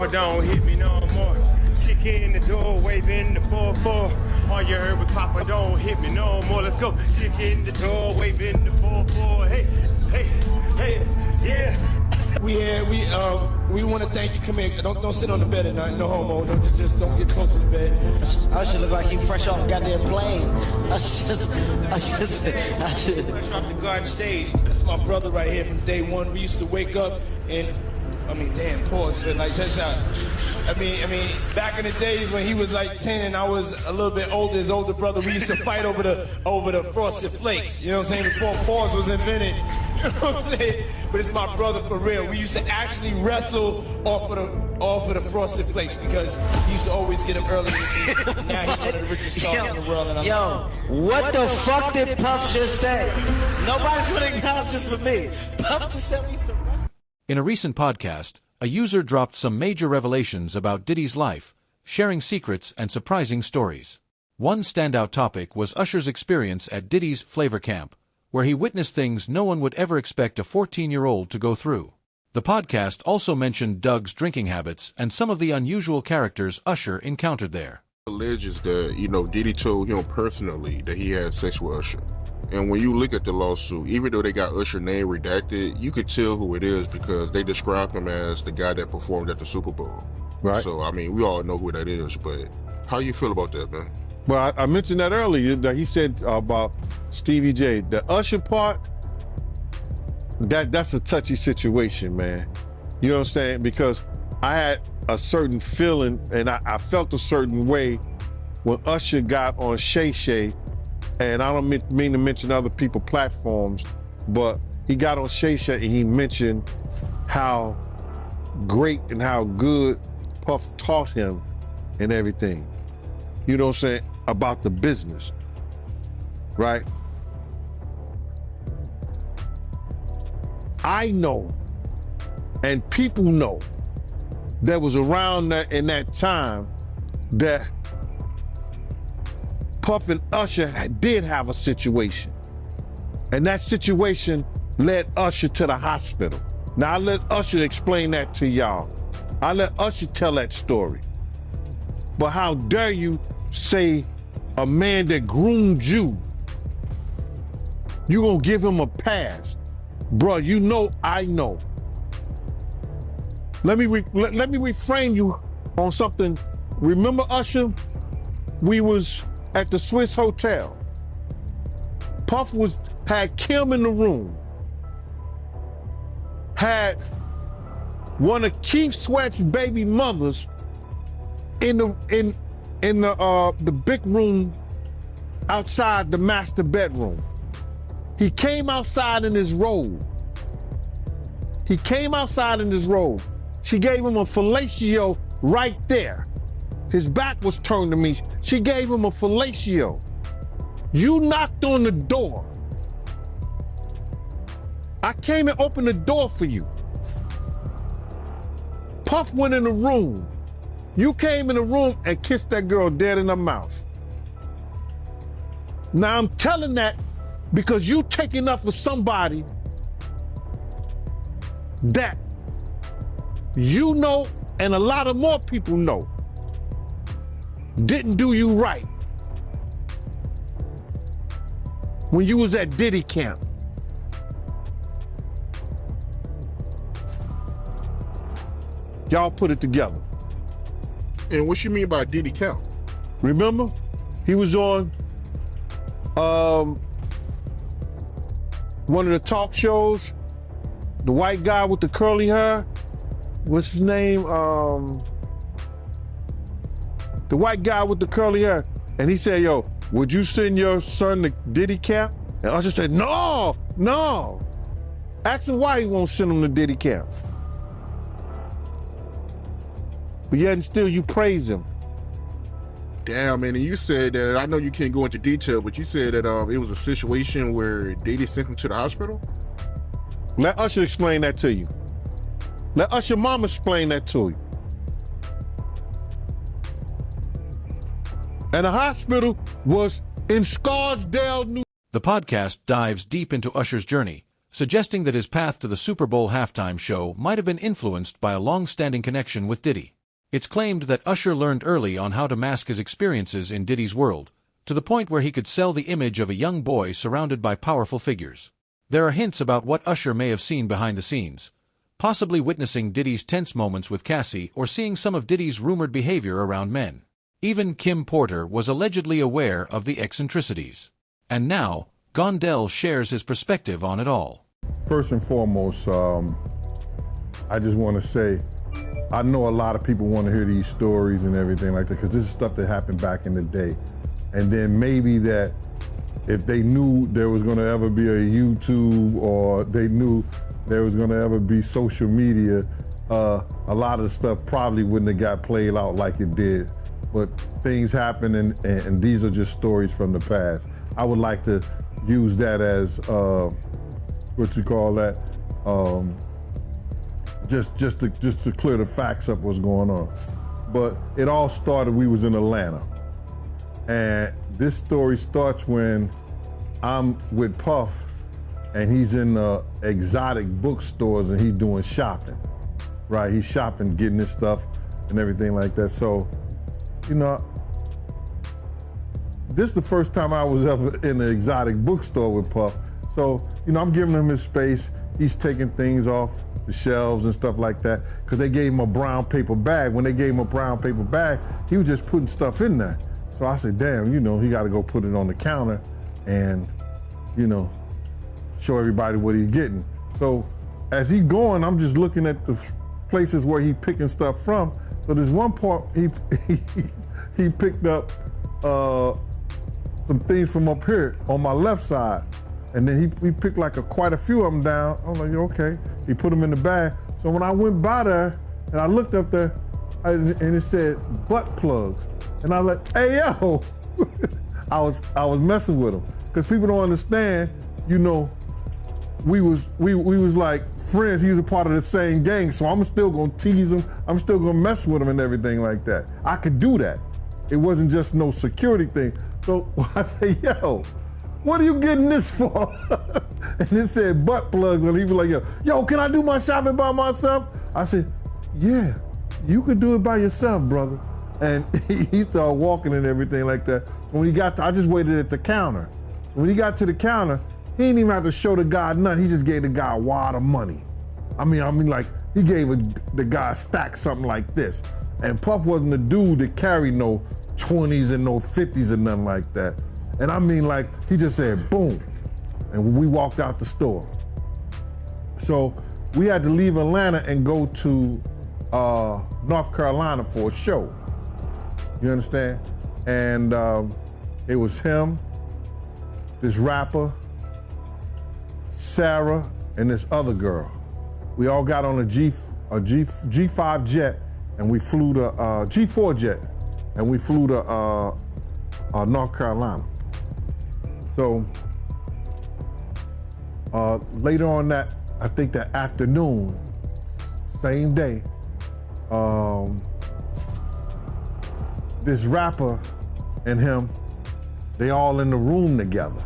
Papa don't hit me no more. Kick in the door, waving the 4-4. All you heard was Papa don't hit me no more. Let's go. Kick in the door, waving the 4-4. Hey, hey, hey, yeah. We want to thank you. Come here. Don't sit on the bed at night. No homo. Don't get close to the bed. Usher look like he fresh off goddamn plane. Usher Fresh off the garden stage. That's my brother right here from day one. We used to wake up and, pause, but like, check this out. I mean, back in the days when he was like 10 and I was a little bit older, his older brother, we used to fight over the Frosted Flakes. You know what I'm saying? Before pause was invented. You know what I'm saying? But it's my brother for real. We used to actually wrestle off of the Frosted Flakes because he used to always get them early. Now he's one of the richest stars in the world. And what the fuck did Puff just say? Nobody's gonna acknowledge this for me. Puff just said we used to wrestle. In a recent podcast, a user dropped some major revelations about Diddy's life, sharing secrets and surprising stories. One standout topic was Usher's experience at Diddy's Flavor Camp, where he witnessed things no one would ever expect a 14-year-old to go through. The podcast also mentioned Doug's drinking habits and some of the unusual characters Usher encountered there. Alleges that, Diddy told him personally that he had sex with Usher. And when you look at the lawsuit, even though they got Usher name redacted, you could tell who it is because they described him as the guy that performed at the Super Bowl. Right. So, we all know who that is, but how you feel about that, man? Well, I mentioned that earlier, that he said about Stevie J. The Usher part, that's a touchy situation, man. You know what I'm saying? Because I had a certain feeling, and I felt a certain way when Usher got on Shay Shay, and I don't mean to mention other people's platforms, but he got on Shay Shay and he mentioned how great and how good Puff taught him and everything. You know what I'm saying? About the business, right? I know, and people know, that was around that in that time that Puff and Usher did have a situation. And that situation led Usher to the hospital. Now I let Usher explain that to y'all. I let Usher tell that story. But how dare you say a man that groomed you, you gonna give him a pass? Bruh, you know I know. Let me reframe you on something. Remember Usher? We was at the Swiss Hotel. Puff had Kim in the room. Had one of Keith Sweat's baby mothers in the big room outside the master bedroom. He came outside in his robe. She gave him a fellatio right there. His back was turned to me. She gave him a fellatio. You knocked on the door. I came and opened the door for you. Puff went in the room. You came in the room and kissed that girl dead in her mouth. Now I'm telling that because you taking up for somebody that you know and a lot of more people know didn't do you right when you was at Diddy camp. Y'all put it together. And what you mean by Diddy camp? Remember? He was on one of the talk shows, the white guy with the curly hair. What's his name? The white guy with the curly hair. And he said, yo, would you send your son to Diddy camp? And Usher said, no. Ask him why he won't send him to Diddy camp. But yet and still you praise him. Damn, man, and you said that, I know you can't go into detail, but you said that it was a situation where Diddy sent him to the hospital? Let Usher explain that to you. Let Usher mama explain that to you. And the hospital was in Scarsdale, New York. The podcast dives deep into Usher's journey, suggesting that his path to the Super Bowl halftime show might have been influenced by a long-standing connection with Diddy. It's claimed that Usher learned early on how to mask his experiences in Diddy's world, to the point where he could sell the image of a young boy surrounded by powerful figures. There are hints about what Usher may have seen behind the scenes, possibly witnessing Diddy's tense moments with Cassie or seeing some of Diddy's rumored behavior around men. Even Kim Porter was allegedly aware of the eccentricities. And now, Gondel shares his perspective on it all. First and foremost, I just want to say, I know a lot of people want to hear these stories and everything like that, because this is stuff that happened back in the day. And then maybe that if they knew there was going to ever be a YouTube, or they knew there was going to ever be social media, a lot of the stuff probably wouldn't have got played out like it did. But things happen, and these are just stories from the past. I would like to use that as, what you call that, just to clear the facts up what's going on. But it all started, we was in Atlanta. And this story starts when I'm with Puff, and he's in exotic bookstores, and he's doing shopping, right? He's shopping, getting his stuff and everything like that. So, you know, this is the first time I was ever in an exotic bookstore with Puff. So, you know, I'm giving him his space. He's taking things off the shelves and stuff like that, because they gave him a brown paper bag. When they gave him a brown paper bag, he was just putting stuff in there. So I said, damn, you know, he got to go put it on the counter and, you know, show everybody what he's getting. So as he going, I'm just looking at the places where he picking stuff from. So there's one part he picked up some things from up here on my left side. And then he picked like quite a few of them down. I'm like, okay. He put them in the bag. So when I went by there and I looked up there, and it said butt plugs. And I was like, hey, yo. I was messing with him. Because people don't understand, you know, we was like friends. He was a part of the same gang. So I'm still gonna tease him. I'm still gonna mess with him and everything like that. I could do that. It wasn't just no security thing. So I say, yo, what are you getting this for? And it said butt plugs, and he was like, yo, can I do my shopping by myself? I said, yeah, you could do it by yourself, brother. And he started walking and everything like that. When he got to, I just waited at the counter. When he got to the counter, he didn't even have to show the guy nothing. He just gave the guy a wad of money. I mean, like, he gave the guy a stack, something like this. And Puff wasn't the dude that carried no 20s and no 50s and nothing like that. And I mean, like, he just said, boom. And we walked out the store. So we had to leave Atlanta and go to North Carolina for a show. You understand? And it was him, this rapper, Sarah, and this other girl. We all got on a G5 jet, and we flew to G4 jet, and we flew to North Carolina. So later on that, I think that afternoon, same day, this rapper and him, they all in the room together.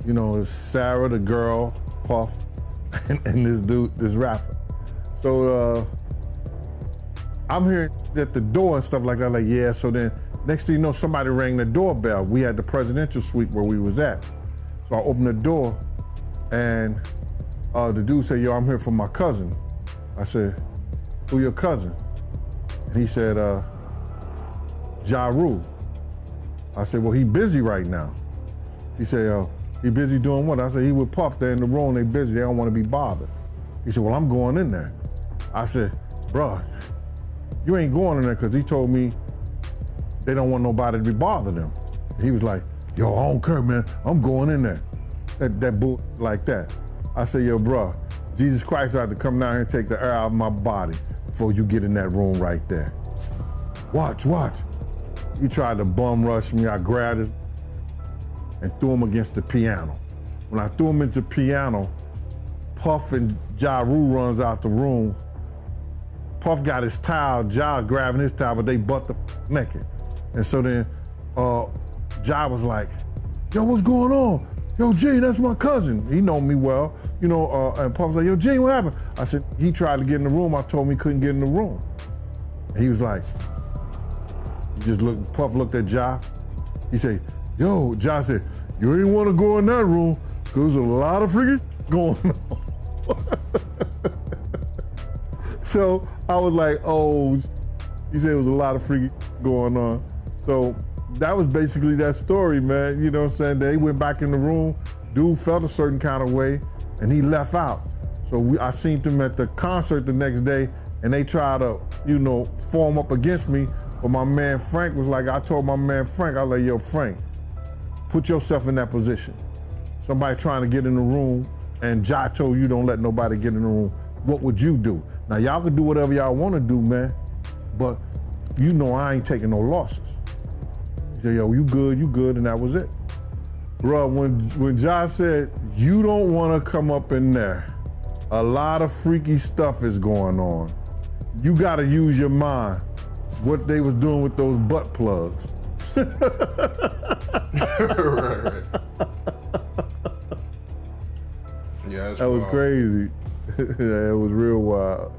You know, it's Sarah, the girl, Puff, and this dude, this rapper. So I'm hearing at the door and stuff like that, like, yeah, so then next thing you know, somebody rang the doorbell. We had the presidential suite where we was at. So I opened the door, and the dude said, yo, I'm here for my cousin. I said, who your cousin? And he said, Ja Rule. I said, well, he busy right now. He said, he busy doing what? I said, he with Puff, they're in the room, they busy, they don't want to be bothered. He said, well, I'm going in there. I said, bruh, you ain't going in there, because he told me they don't want nobody to be bothering them. He was like, yo, I don't care, man, I'm going in there. That bull like that. I said, yo, bruh, Jesus Christ had to come down here and take the air out of my body before you get in that room right there. Watch. He tried to bum rush me. I grabbed his and threw him against the piano. When I threw him into the piano, Puff and Ja Rule runs out the room. Puff got his towel, Ja grabbing his towel, but they butt the naked. And so then Ja was like, yo, what's going on? yo, Gene, that's my cousin. He know me well, you know, and Puff was like, yo, Gene, what happened? I said, he tried to get in the room. I told him he couldn't get in the room. And he was like, he just looked, Puff looked at Ja. He said, yo, Ja said, you ain't want to go in that room because there's a lot of freaking going on. So I was like, oh, he said it was a lot of freaking going on. So that was basically that story, man. You know what I'm saying? They went back in the room, dude felt a certain kind of way, and he left out. So I seen them at the concert the next day, and they tried to, you know, form up against me. But my man Frank was like, I told my man Frank, I was like, yo, Frank, put yourself in that position. Somebody trying to get in the room, and Ja told you don't let nobody get in the room. What would you do? Now, y'all can do whatever y'all want to do, man, but you know I ain't taking no losses. He said, yo, you good, and that was it. Bro, when Ja said, you don't want to come up in there, a lot of freaky stuff is going on. You got to use your mind. What they was doing with those butt plugs. Right. Yeah, that was crazy. Yeah, it was real wild.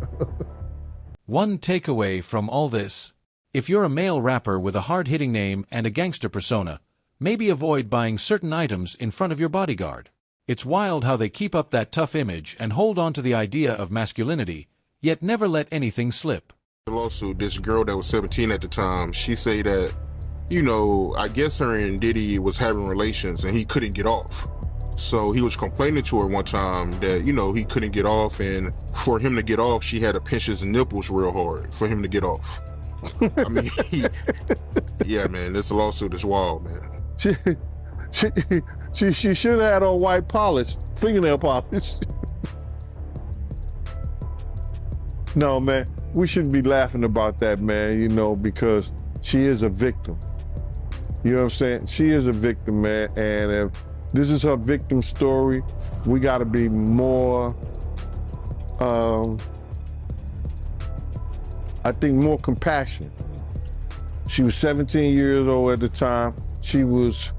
One takeaway from all this: if you're a male rapper with a hard-hitting name and a gangster persona, maybe avoid buying certain items in front of your bodyguard. It's wild how they keep up that tough image and hold on to the idea of masculinity, yet never let anything slip. The lawsuit, this girl that was 17 at the time, she said that, you know, I guess her and Diddy was having relations and he couldn't get off. So he was complaining to her one time that, you know, he couldn't get off, and for him to get off, she had to pinch his nipples real hard for him to get off. I mean, yeah, man, this lawsuit is wild, man. She should have had on white polish, fingernail polish. No, man, we shouldn't be laughing about that, man, you know, because she is a victim. You know what I'm saying? She is a victim, man, and if this is her victim story, we gotta be more, I think more compassionate. She was 17 years old at the time. She was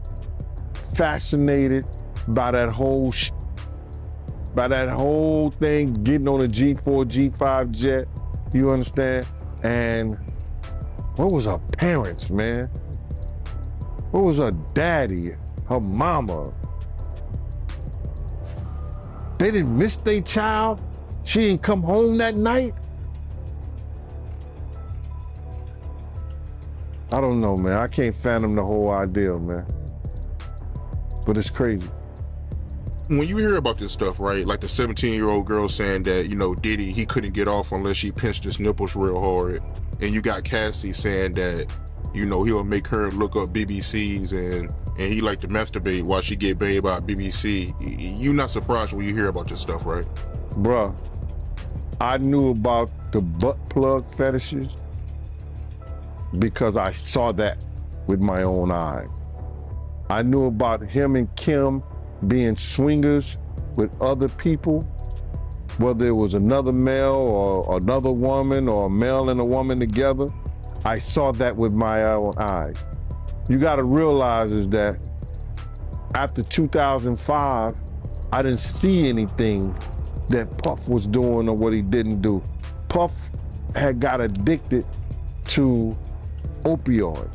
fascinated by that whole thing, getting on a G4, G5 jet, you understand? And what was her parents, man? What was her daddy, her mama? They didn't miss their child? She didn't come home that night? I don't know, man. I can't fathom the whole idea, man. But it's crazy. When you hear about this stuff, right, like the 17-year-old girl saying that, you know, Diddy, he couldn't get off unless she pinched his nipples real hard, and you got Cassie saying that, you know, he'll make her look up BBCs and he like to masturbate while she get babe by BBC. You not surprised when you hear about this stuff, right? Bruh, I knew about the butt plug fetishes because I saw that with my own eyes. I knew about him and Kim being swingers with other people, whether it was another male or another woman or a male and a woman together. I saw that with my own eyes. You gotta realize is that after 2005, I didn't see anything that Puff was doing or what he didn't do. Puff had got addicted to opioid.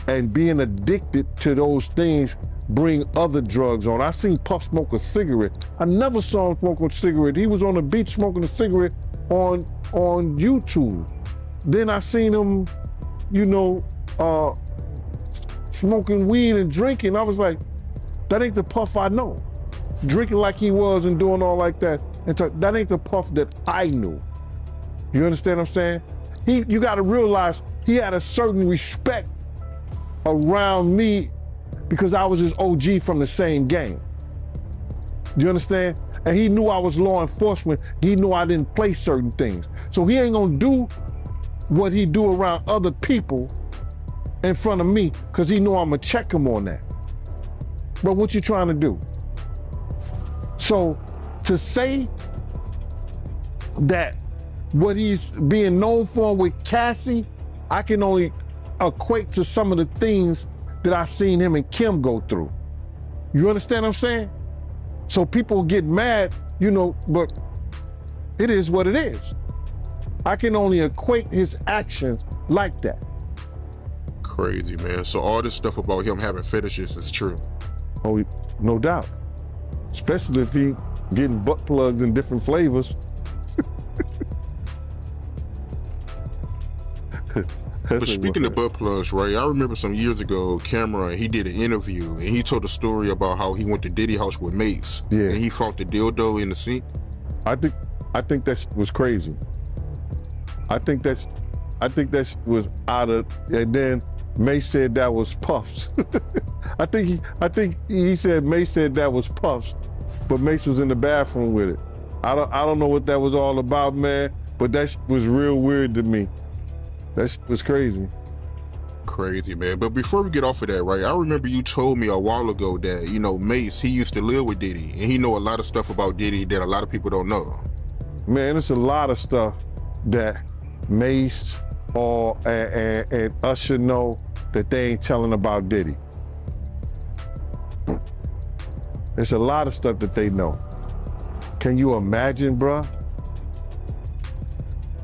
And being addicted to those things bring other drugs on. I seen Puff smoke a cigarette. I never saw him smoke a cigarette. He was on the beach smoking a cigarette on YouTube. Then I seen him, you know, smoking weed and drinking. I was like, that ain't the Puff I know. Drinking like he was and doing all like that. And that ain't the Puff that I knew. You understand what I'm saying? You gotta realize he had a certain respect around me because I was his OG from the same game. Do you understand? And he knew I was law enforcement. He knew I didn't play certain things. So he ain't gonna do what he do around other people in front of me because he knew I'm gonna check him on that. But what you trying to do? So to say that what he's being known for with Cassie, I can only equate to some of the things that I seen him and Kim go through. You understand what I'm saying? So people get mad, you know, but it is what it is. I can only equate his actions like that. Crazy, man. So all this stuff about him having fetishes is true. Oh, no doubt. Especially if he getting butt plugs in different flavors. But speaking of butt plugs, right, I remember some years ago, Cameron, he did an interview and he told a story about how he went to Diddy house with Mace. Yeah. And he found the dildo in the sink. I think that was crazy. I think that was out of, and then Mace said that was Puffs. I think he said Mace said that was Puffs, but Mace was in the bathroom with it. I don't know what that was all about, man, but that was real weird to me. That was crazy. Crazy, man. But before we get off of that, right, I remember you told me a while ago that, you know, Mace, he used to live with Diddy, and he know a lot of stuff about Diddy that a lot of people don't know. Man, it's a lot of stuff that Mace and Usher know that they ain't telling about Diddy. There's a lot of stuff that they know. Can you imagine, bruh?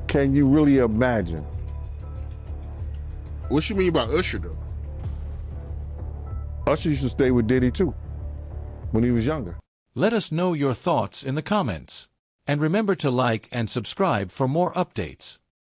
Can you really imagine? What you mean by Usher, though? Usher used to stay with Diddy, too, when he was younger. Let us know your thoughts in the comments. And remember to like and subscribe for more updates.